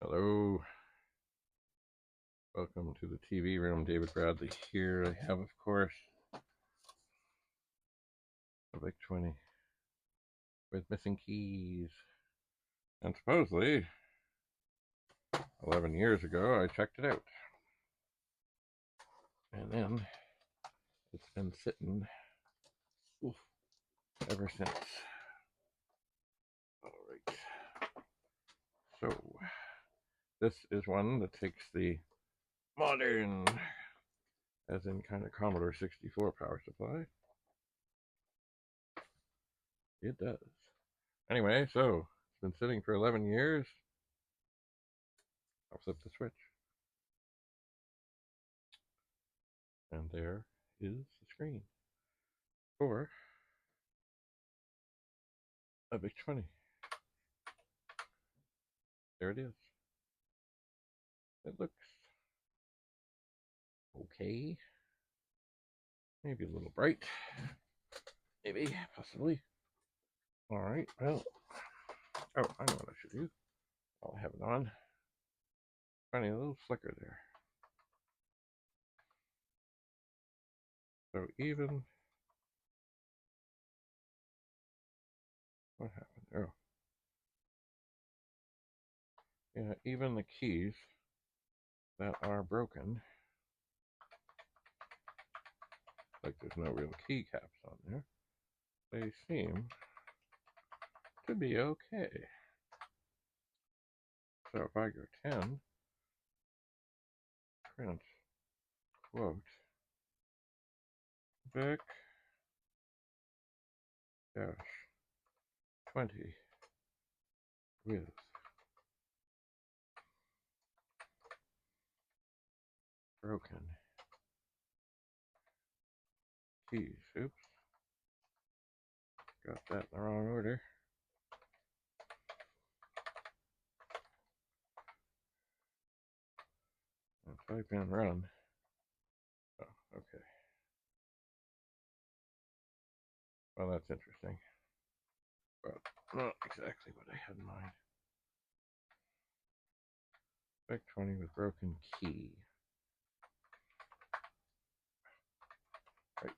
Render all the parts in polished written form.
Hello, welcome to the TV room. David Bradley here. I have, of course, a Vic-20 with missing keys. And supposedly, 11 years ago, I checked it out. And then it's been sitting ever since. Alright. So, this is one that takes the modern, as in kind of Commodore 64 power supply. It does. Anyway, so it's been sitting for 11 years. I'll flip the switch. And there is the screen for a Vic-20. There it is. It looks okay. Maybe a little bright. Maybe, possibly. Alright, well. Oh, I know what I should do. I'll have it on. Funny, a little flicker there. So even... What happened? Oh. Yeah, even the keys that are broken, like there's no real keycaps on there, they seem to be okay. So if I go 10, print, quote, Vic dash 20 with broken keys. Oops. Got that in the wrong order. And type in run. Oh, okay. Well, that's interesting. But not exactly what I had in mind. Vic-20 with broken key. Right.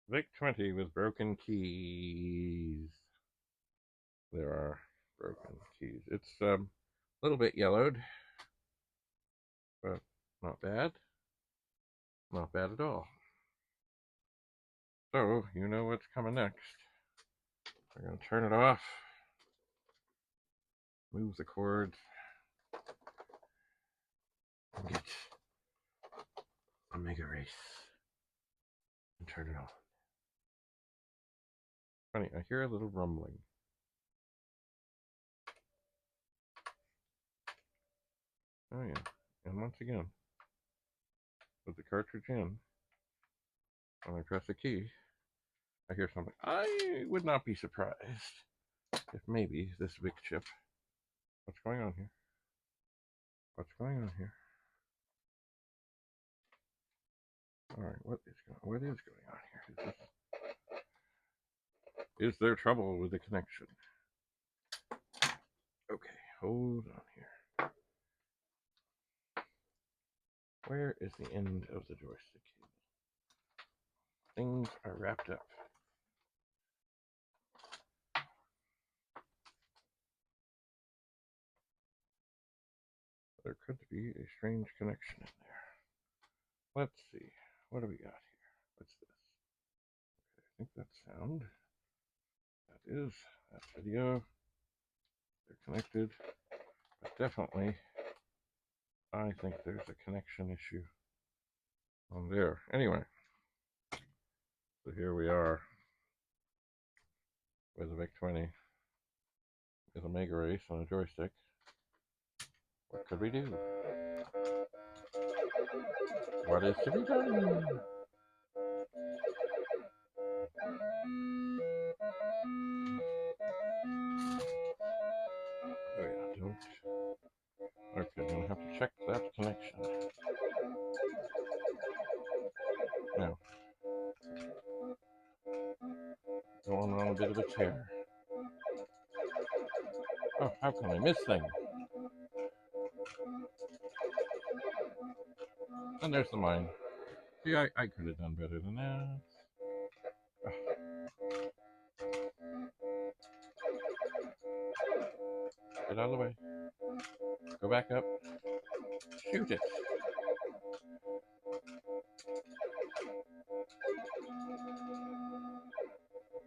Vic-20 with broken keys. There are broken keys. It's a little bit yellowed, but not bad. Not bad at all. So, you know what's coming next. We're going to turn it off, move the cords, and get a mega race and turn it on. Funny, I hear a little rumbling. Oh yeah, and once again, with the cartridge in, when I press the key, I hear something. I would not be surprised if maybe this Vic chip. What's going on here? What's going on here? All right, what is going on here? Is there trouble with the connection? Okay, hold on here. Where is the end of the joystick cable? Things are wrapped up. There could be a strange connection in there. Let's see. What do we got here? What's this? Okay, I think that's sound. That's video. They're connected. But definitely, I think there's a connection issue on there. Anyway, so here we are with a Vic-20 with a Mega Race on a joystick. What could we do? What is to be done? Oh yeah, don't. Okay, I'm gonna have to check that connection. Now, going on a bit of a tear. Oh, how can I miss things? And there's the mine. See, I could have done better than that. Get out of the way. Go back up. Shoot it.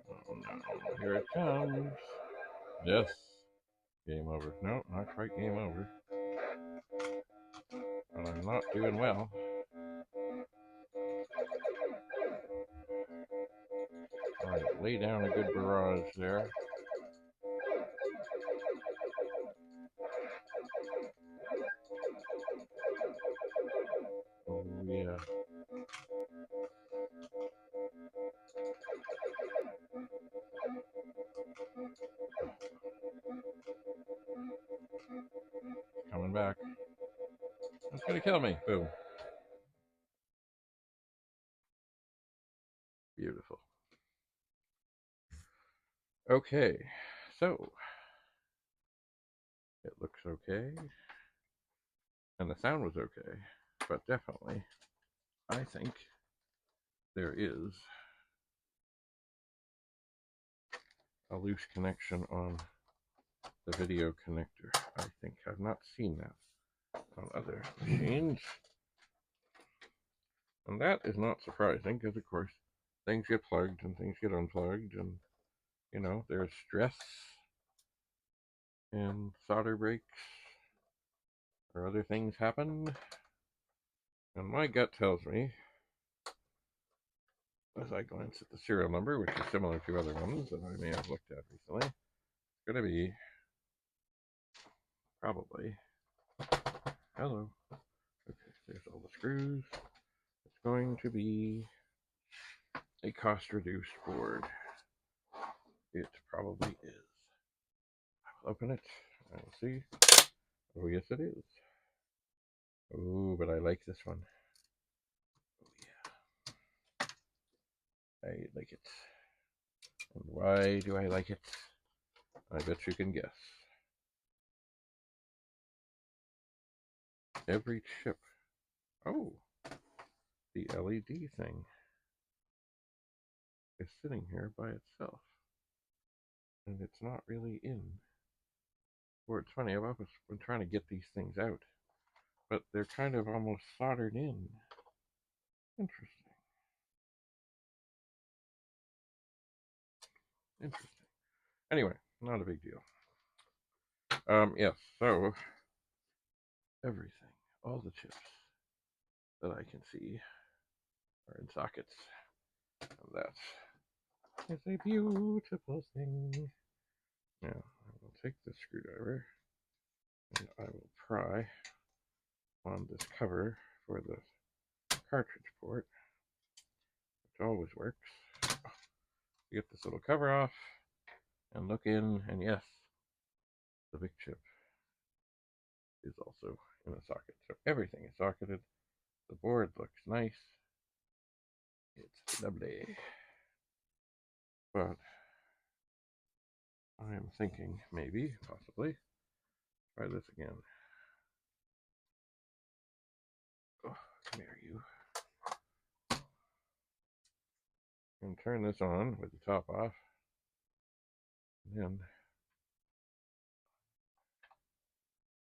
Oh no. Here it comes. Yes. Game over. No, not quite game over. But I'm not doing well. Alright, lay down a good barrage there. Oh yeah. Coming back. It's gonna kill me. Boom. Beautiful. Okay, so it looks okay, and the sound was okay, but definitely, I think there is a loose connection on the video connector. I think I've not seen that on other machines, and that is not surprising because, of course, things get plugged and things get unplugged, and you know, there's stress and solder breaks or other things happen. And my gut tells me, as I glance at the serial number, which is similar to other ones that I may have looked at recently, it's going to be probably, hello, okay, there's all the screws. It's going to be a cost-reduced board. It probably is. I'll open it. I'll see. Oh, yes, it is. Oh, but I like this one. Oh, yeah. I like it. And why do I like it? I bet you can guess. Every chip. Oh, the LED thing is sitting here by itself. And it's not really in. Or it's funny, I've always been trying to get these things out, but they're kind of almost soldered in. Interesting. Interesting. Anyway, not a big deal. Yes, so everything, all the chips that I can see are in sockets. And that is a beautiful thing. Now, I will take the screwdriver and I will pry on this cover for the cartridge port, which always works. You get this little cover off and look in, and yes, the Vic chip is also in a socket. So everything is socketed. The board looks nice. It's lovely. But I am thinking maybe, possibly, try this again. Oh, come here, you. And turn this on with the top off. And then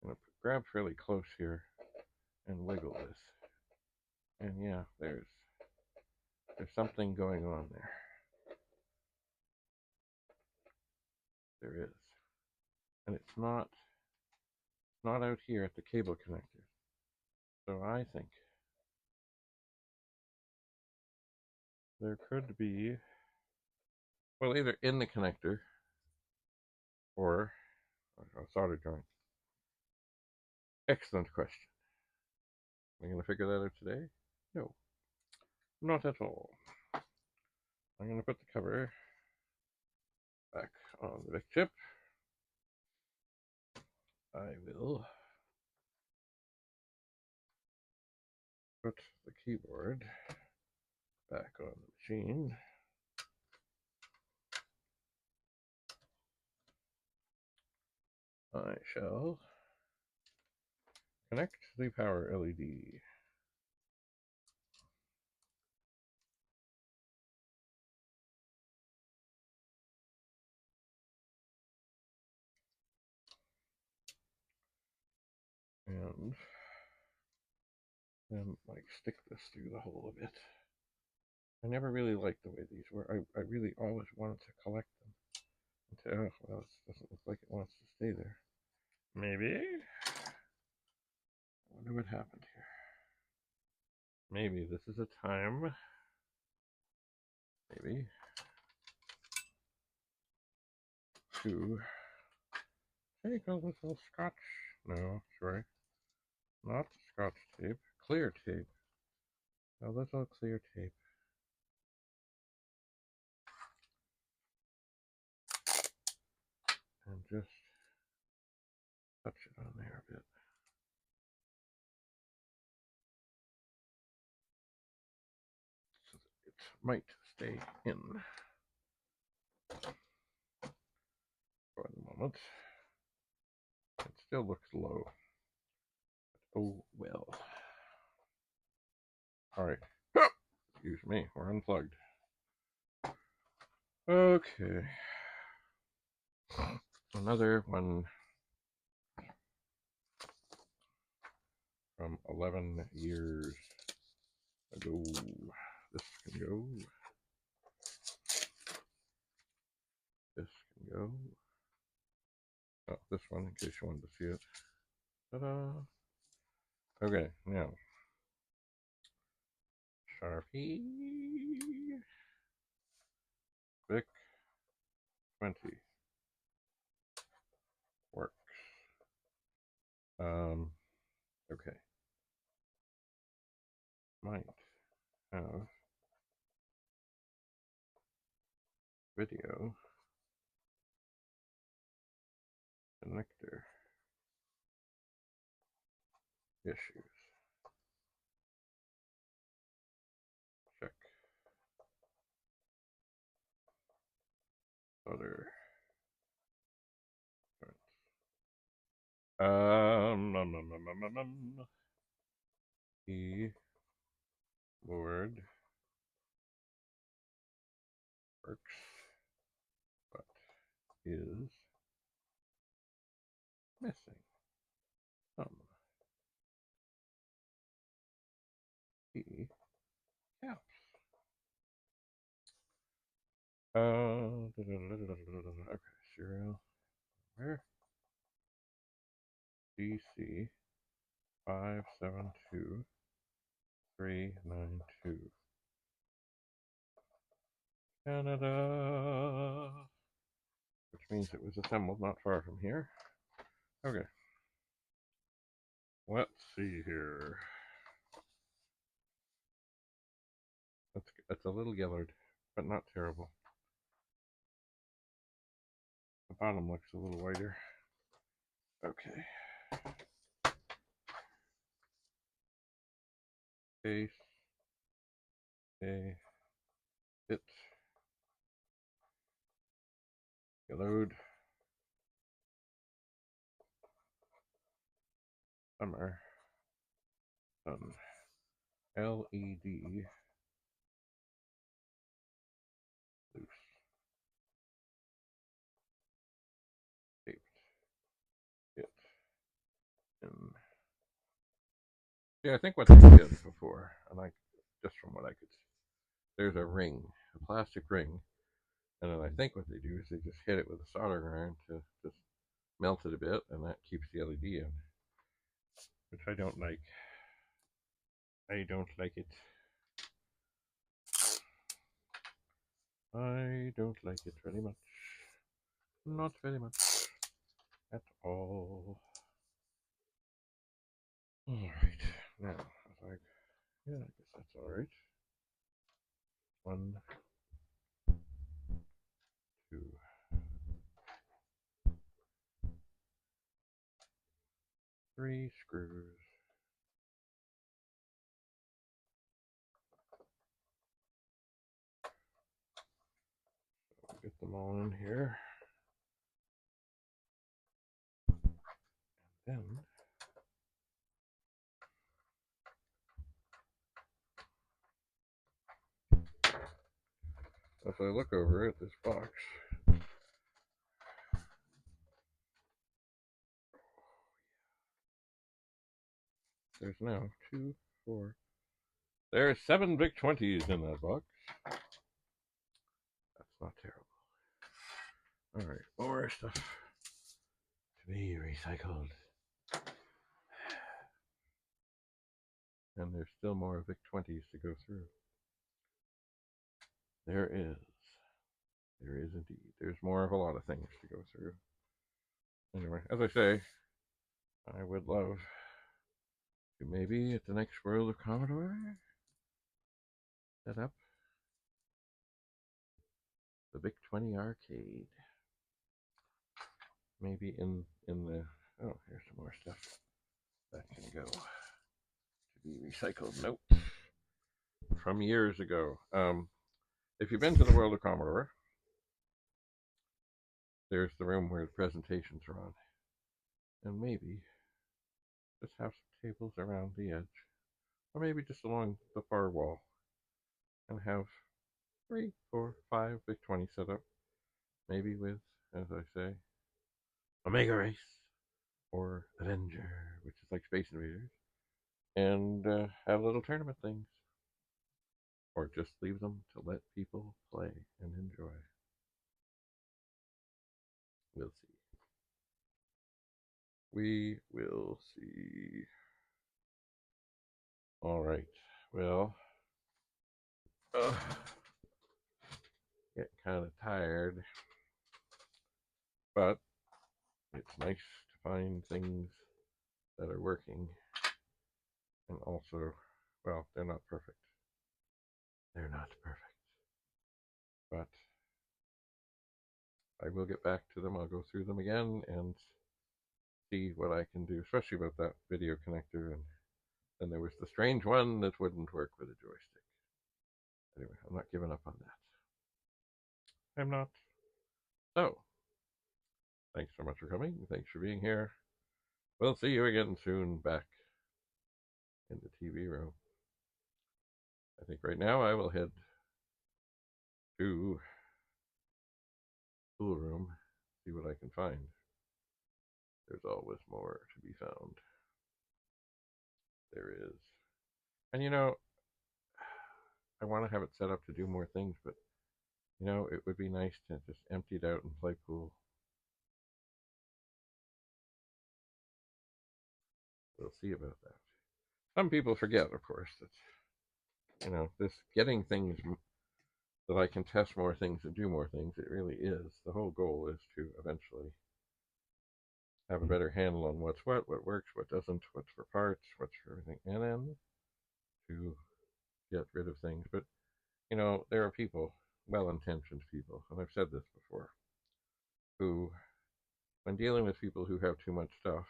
I'm going to grab fairly close here and wiggle this. And yeah, there's something going on there. There is. And it's not out here at the cable connector. So I think there could be, well, either in the connector or a solder joint. Excellent question. Am I going to figure that out today? No, not at all. I'm going to put the cover back on the Vic chip. I will put the keyboard back on the machine. I shall connect the power LED. and then like stick this through the hole a bit. I never really liked the way these were. I really always wanted to collect them. Until, well, it doesn't look like it wants to stay there. Maybe? I wonder what happened here. Maybe this is a time. Maybe. To take a little scotch. No, sorry. Not scotch tape. Clear tape. A little clear tape. And just touch it on there a bit. So that it might stay in for the moment. It still looks low. But oh well. Alright. Excuse me, we're unplugged. Okay. Another one from 11 years ago. This can go. This can go. Oh, this one in case you wanted to see it. Ta-da! Okay, now. Sharpie. Vic-20. Works. Okay. Might have video connector issues. Check. Other. Keyboard works, but is missing some key caps. Okay, serial where? DC 572392. Canada, which means it was assembled not far from here. Okay, let's see here. It's a little yellowed, but not terrible. The bottom looks a little whiter. Okay. Case a bit yellowed. Summer sun LED loose taped it in. Yeah, I think what they did before, and just from what I could see, there's a ring, a plastic ring, and then I think what they do is they just hit it with a soldering iron to just melt it a bit, and that keeps the LED in, which I don't like. I don't like it. I don't like it very much. Not very much at all. Alright, now, yeah, I guess that's alright. 1, 2, 3 screws. So get them all in here. And then if I look over at this box, there's now 2, 4. There's 7 Vic-20s in that box. That's not terrible. Alright, more stuff to be recycled. And there's still more Vic-20s to go through. There is. There is indeed. There's more of a lot of things to go through. Anyway, as I say, I would love to maybe at the next World of Commodore set up the Vic-20 arcade. Maybe in the, oh, here's some more stuff that can go to be recycled. Nope. From years ago. If you've been to the World of Commodore, there's the room where the presentations are on. And maybe just have some tables around the edge. Or maybe just along the far wall. And have 3, 4, 5 Vic-20 set up. Maybe with, as I say, Omega Race or Avenger, which is like Space Invaders. And have little tournament things. Or just leave them to let people play and enjoy. We'll see. We will see. All right. Well, get kind of tired, but it's nice to find things that are working, and also, well, they're not perfect. They're not perfect, but I will get back to them. I'll go through them again and see what I can do, especially about that video connector. And then there was the strange one that wouldn't work with a joystick. Anyway, I'm not giving up on that. I'm not. So, thanks so much for coming. Thanks for being here. We'll see you again soon back in the TV room. I think right now I will head to pool room, see what I can find. There's always more to be found. There is. And you know, I want to have it set up to do more things, but you know, it would be nice to just empty it out and play pool. We'll see about that. Some people forget, of course, that, you know, this getting things that I can test more things and do more things, it really is. The whole goal is to eventually have a better handle on what's what works, what doesn't, what's for parts, what's for everything, and then to get rid of things. But, you know, there are people, well-intentioned people, and I've said this before, who, when dealing with people who have too much stuff,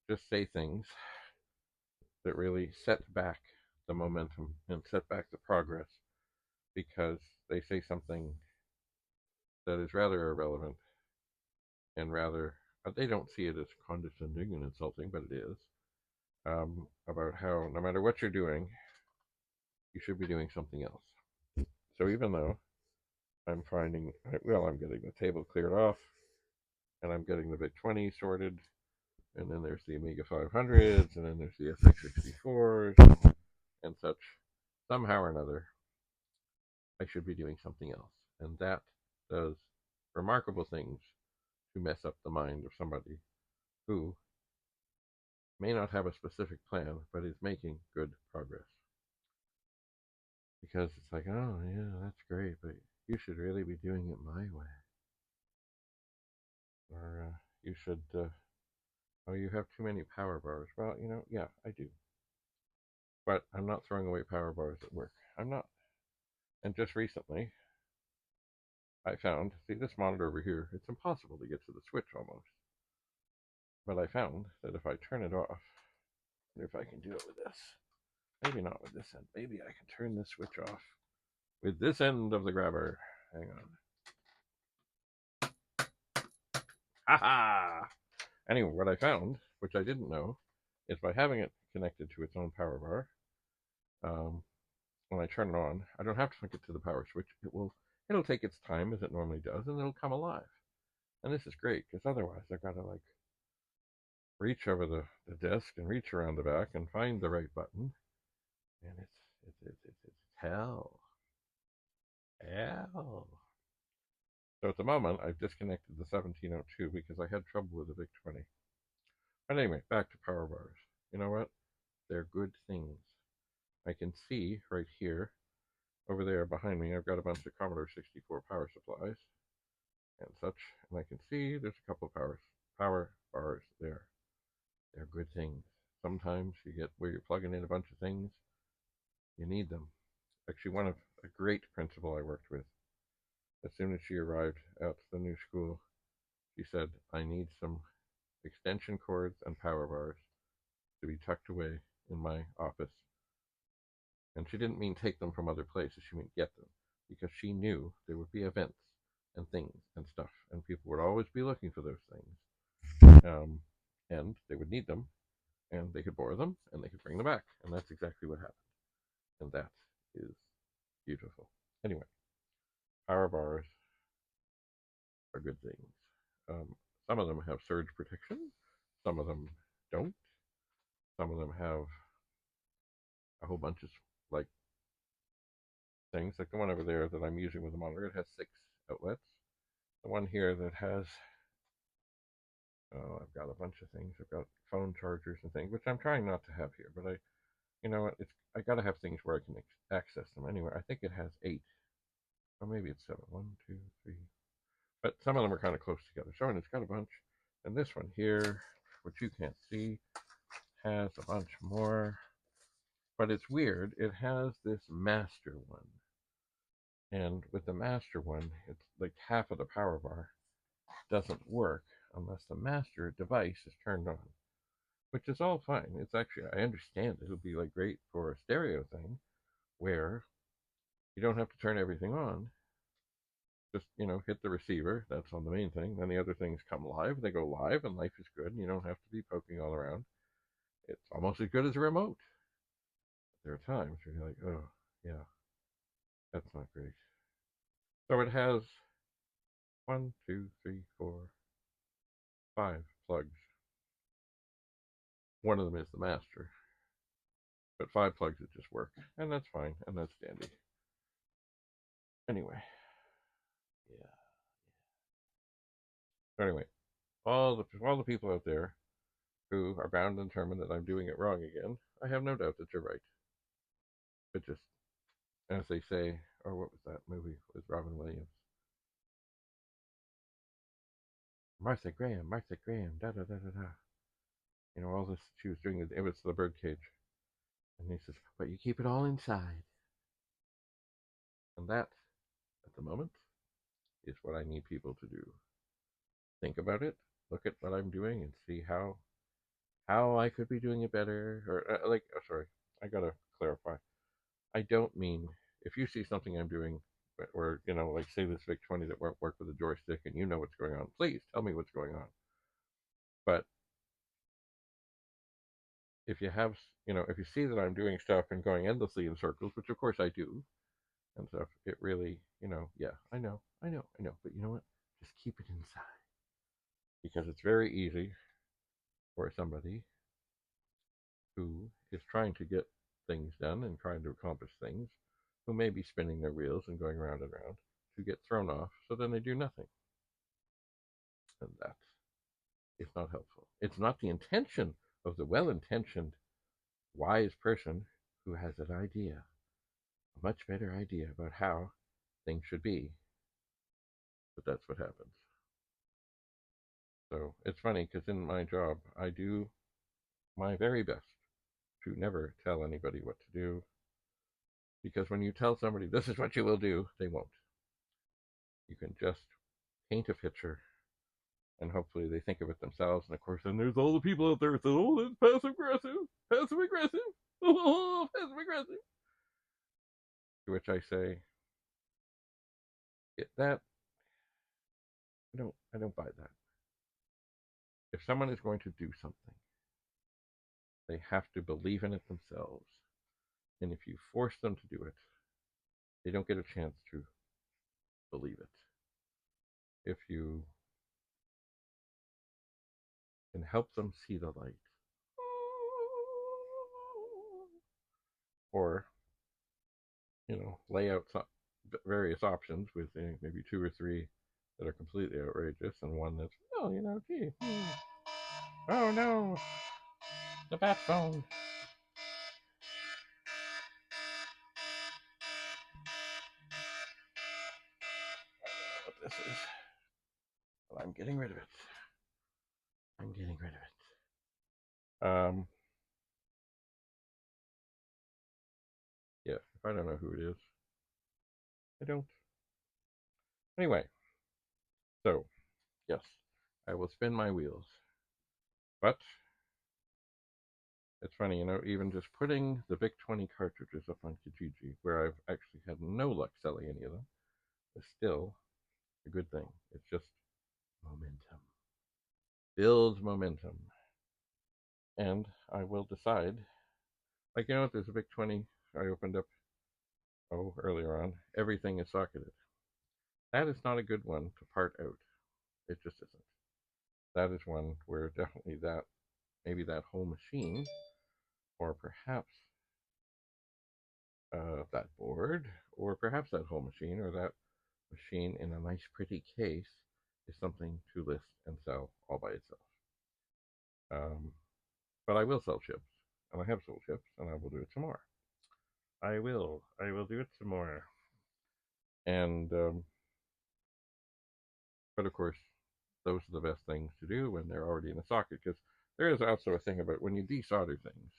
just say things that really set back the momentum and set back the progress, because they say something that is rather irrelevant and rather, they don't see it as condescending and insulting, but it is, about how no matter what you're doing, you should be doing something else. So even though I'm finding, well, I'm getting the table cleared off, and I'm getting the Vic-20 sorted, and then there's the Amiga 500s, and then there's the SX64s, and such, somehow or another, I should be doing something else. And that does remarkable things to mess up the mind of somebody who may not have a specific plan, but is making good progress. Because it's like, oh, yeah, that's great, but you should really be doing it my way. Or you should, oh, you have too many power bars. Well, you know, yeah, I do. But I'm not throwing away power bars at work. I'm not. And just recently, I found, see this monitor over here, it's impossible to get to the switch almost. But I found that if I turn it off, I wonder if I can do it with this. Maybe not with this end. Maybe I can turn this switch off with this end of the grabber. Hang on. Ha-ha! Anyway, what I found, which I didn't know, is by having it connected to its own power bar, when I turn it on, I don't have to hook it to the power switch. It'll take its time as it normally does, and it'll come alive. And this is great, because otherwise I've got to, like, reach over the desk and reach around the back and find the right button. And it's hell. Hell. So at the moment, I've disconnected the 1702 because I had trouble with the Vic-20. But anyway, back to power bars. You know what? They're good things. I can see right here, over there behind me, I've got a bunch of Commodore 64 power supplies and such, and I can see there's a couple of power bars there. They're good things. Sometimes you get where you're plugging in a bunch of things, you need them. Actually, a great principal I worked with, as soon as she arrived at the new school, she said, I need some extension cords and power bars to be tucked away in my office. And she didn't mean take them from other places, she meant get them, because she knew there would be events and things and stuff, and people would always be looking for those things. And they would need them, and they could borrow them, and they could bring them back. And that's exactly what happened. And that is beautiful. Anyway, power bars are good things. Some of them have surge protection, some of them don't. Some of them have a whole bunch of like things. Like the one over there that I'm using with the monitor, it has 6 outlets. The one here that has, oh, I've got a bunch of things. I've got phone chargers and things, which I'm trying not to have here. But you know what? I got to have things where I can access them. Anyway, I think it has 8, or maybe it's 7. 1, 2, 3. But some of them are kind of close together. So, and it's got a bunch. And this one here, which you can't see, has a bunch more. But it's weird. It has this master one. And with the master one, it's like half of the power bar doesn't work unless the master device is turned on, which is all fine. It's actually, I understand it would be like great for a stereo thing where you don't have to turn everything on. Just, hit the receiver. That's on the main thing. Then the other things come live. They go live, and life is good, and you don't have to be poking all around. It's almost as good as a remote. There are times where you're like, oh, yeah, that's not great. So it has 1, 2, 3, 4, 5 plugs. One of them is the master, but 5 plugs that just work, and that's fine, and that's dandy. Anyway, yeah. So anyway, all the people out there who are bound and determined that I'm doing it wrong again, I have no doubt that you're right. But just, as they say, or what was that movie with Robin Williams? Martha Graham, da da da da da. All this she was doing, it was the birdcage. And he says, but you keep it all inside. And that, at the moment, is what I need people to do. Think about it, look at what I'm doing, and see how I could be doing it better. Or, sorry, I gotta clarify. I don't mean, if you see something I'm doing, or, like say this Vic-20 that won't work with a joystick and you know what's going on, please tell me what's going on. But if you have, if you see that I'm doing stuff and going endlessly in circles, which of course I do, and stuff, it really, yeah, I know. But you know what? Just keep it inside. Because it's very easy for somebody who is trying to get things done and trying to accomplish things, who may be spinning their wheels and going round and round, to get thrown off, so then they do nothing. And that is not helpful. It's not the intention of the well-intentioned, wise person who has an idea, a much better idea about how things should be. But that's what happens. So it's funny because in my job, I do my very best to never tell anybody what to do. Because when you tell somebody, this is what you will do, they won't. You can just paint a picture, and hopefully they think of it themselves. And of course, then there's all the people out there that say, oh, that's passive-aggressive, passive-aggressive, oh, passive-aggressive. To which I say, that, I don't buy that. If someone is going to do something, they have to believe in it themselves. And if you force them to do it, they don't get a chance to believe it. If you and help them see the light. Or, lay out some various options with maybe 2 or 3 that are completely outrageous and one that's, gee. Oh no, the bat phone. I don't know what this is. Well, I'm getting rid of it. Yeah, if I don't know who it is, I don't. Anyway, so, yes, I will spin my wheels. But, it's funny, even just putting the Vic-20 cartridges up on Kijiji, where I've actually had no luck selling any of them, is still a good thing. It's just momentum. Builds momentum. And I will decide, like, there's a Vic-20 I opened up, earlier on. Everything is socketed. That is not a good one to part out. It just isn't. That is one where definitely maybe that whole machine, or perhaps that board, or perhaps that whole machine, or that machine in a nice pretty case is something to list and sell all by itself. But I will sell chips, and I have sold chips, and I will do it some more. I will do it some more. And, but of course, those are the best things to do when they're already in a socket, because there is also a thing about when you desolder things.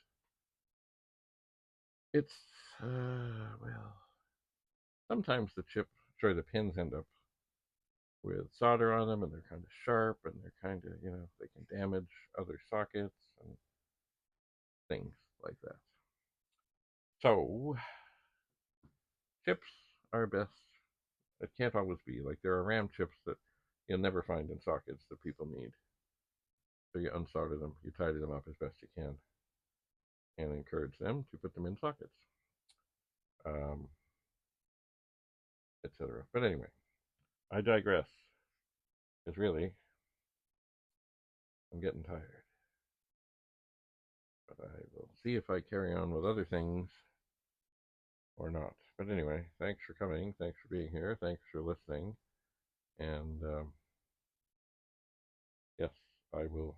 It's, well, sometimes the pins end up with solder on them, and they're kind of sharp, and they're kind of, they can damage other sockets and things like that. So, chips are best. It can't always be. Like, there are RAM chips that you'll never find in sockets that people need. So you unsolder them, you tidy them up as best you can, and encourage them to put them in sockets, etc. But anyway, I digress. Because really, I'm getting tired. But I will see if I carry on with other things or not. But anyway, thanks for coming. Thanks for being here. Thanks for listening. And yes, I will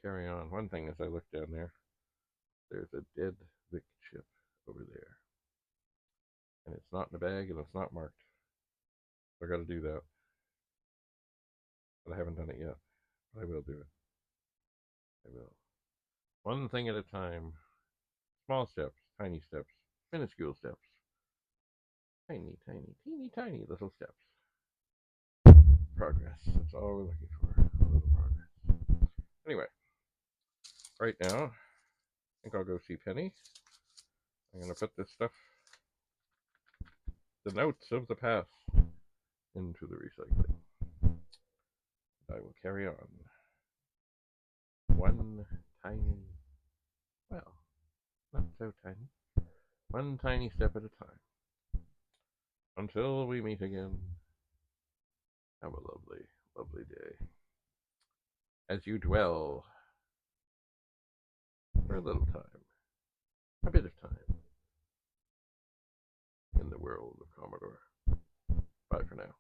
carry on. One thing as I look down there, there's a dead Vic chip over there. And it's not in a bag and it's not marked. So I got to do that. But I haven't done it yet. But I will do it. I will. One thing at a time. Small steps, tiny steps, minuscule steps. Tiny, tiny, teeny, tiny little steps. Progress. That's all we're looking for. A little progress. Anyway, right now, I think I'll go see Penny. I'm going to put this stuff, the notes of the past, into the recycling. I will carry on. One tiny, well, not so tiny, one tiny step at a time. Until we meet again, have a lovely, lovely day. As you dwell for a little time, a bit of time, in the world of Commodore. Bye for now.